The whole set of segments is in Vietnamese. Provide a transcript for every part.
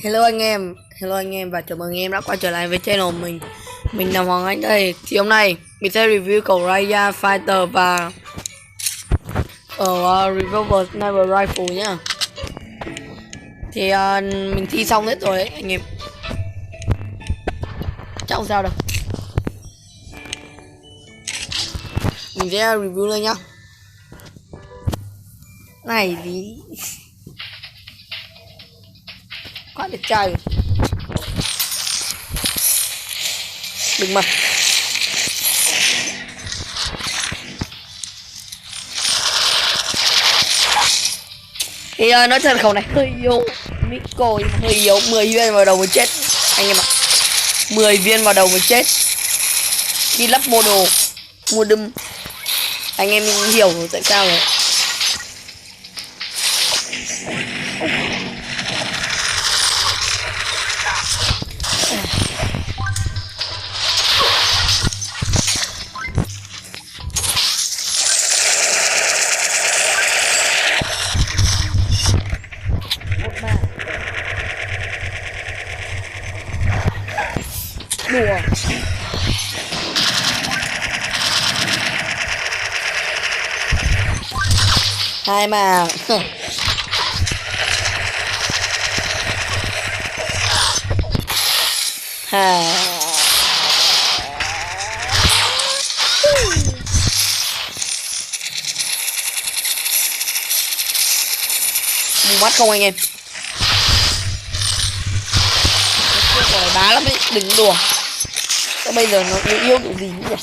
Hello anh em và chào mừng anh em đã quay trở lại với channel mình. Mình là Hoàng Anh đây. Thì hôm nay mình sẽ review cầu Raya Fighter và revolver sniper rifle nhá. Thì mình thi xong hết rồi đấy anh em. Chắc không sao đâu. Mình sẽ review lên nhá. Này gì quá đẹp trai rồi. Đừng mà. Thì nói thật khẩu này hơi yếu. Micro hơi yếu. 10 viên vào đầu mới chết anh em ạ. 10 viên vào đầu mới chết. Đi lắp mô đồ mua đâm. Anh em hiểu tại sao rồi. Đùa. Hai mà. Ha. Bù mắt không anh em? Rồi đá lắm đấy, đừng đùa. Thế bây giờ nó yêu được gì nữa nhỉ?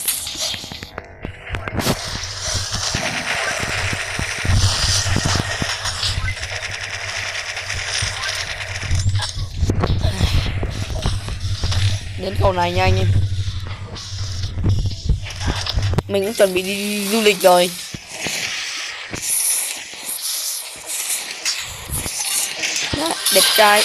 Đến cầu này nha anh em. Mình cũng chuẩn bị đi du lịch rồi. Đó, đẹp trai.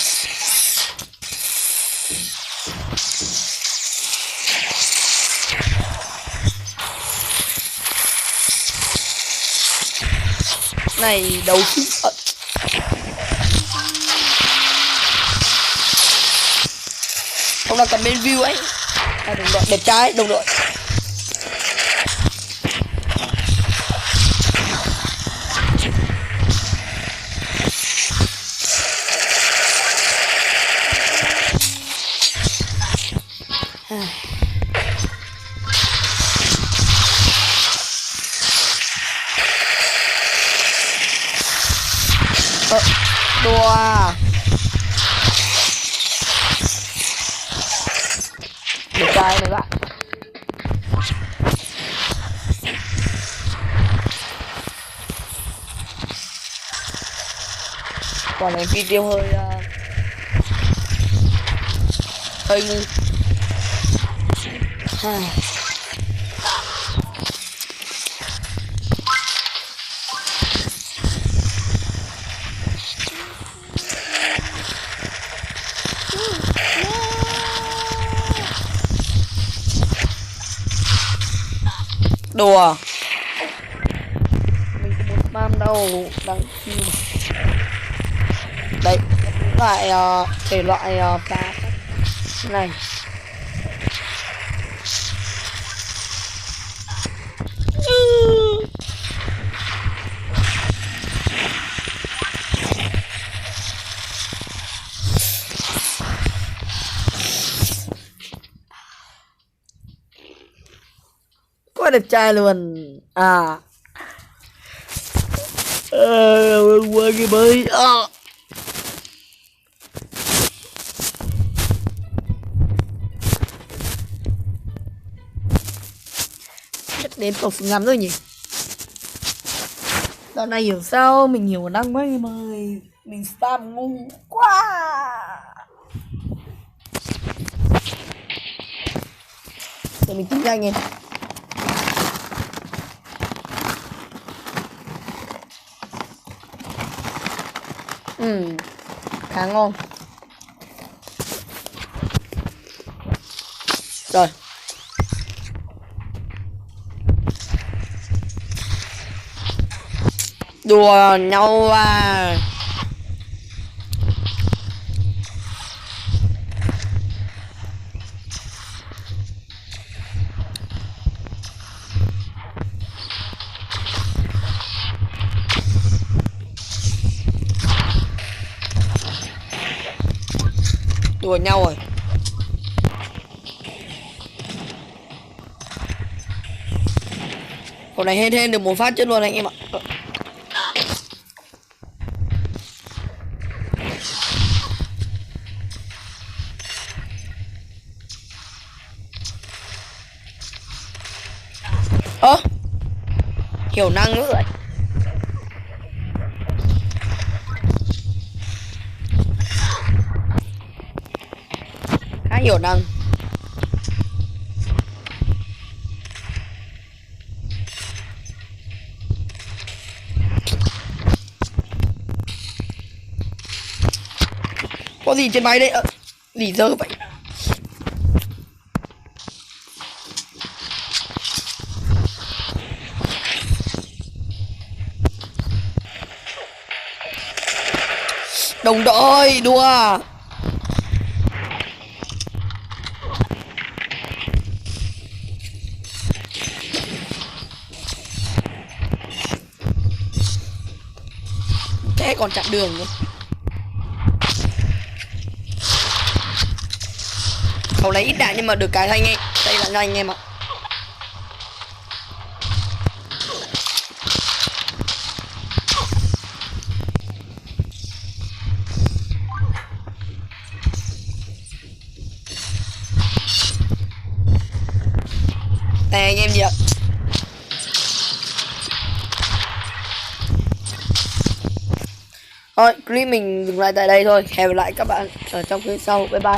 Này đầu súng ông đang cầm bên view ấy. Đồng đội đẹp trai đồng đội. Đùa à. Đẹp trai này bạn. Còn là video hơi ngu. Đùa. Mình không muốn spam đâu. Đang chill. Đấy. Loại thể loại phá này. Quá đẹp trai luôn. À qua cái bơi. Đến khẩu súng ngắn rồi nhỉ. Dạo này hiểu sao mình hiểu năng quá em ơi. Mình spam ngu quá. Để mình tính ra anh em. Khá ngon. Rồi. Đùa nhau à. đùa nhau rồi. Con này hên được một phát chết luôn anh em ạ. Hiểu năng nữa rồi. Khá hiểu năng. Có gì trên máy đấy? Gì dơ vậy? Đồng đội đùa. Thế còn chặn đường nữa. Khẩu này ít đạn nhưng mà được cái thanh em. Đây là nhanh em ạ. Này anh em gì ạ? Thôi clip mình dừng lại tại đây thôi. Hẹn gặp lại các bạn ở trong clip sau. Bye bye.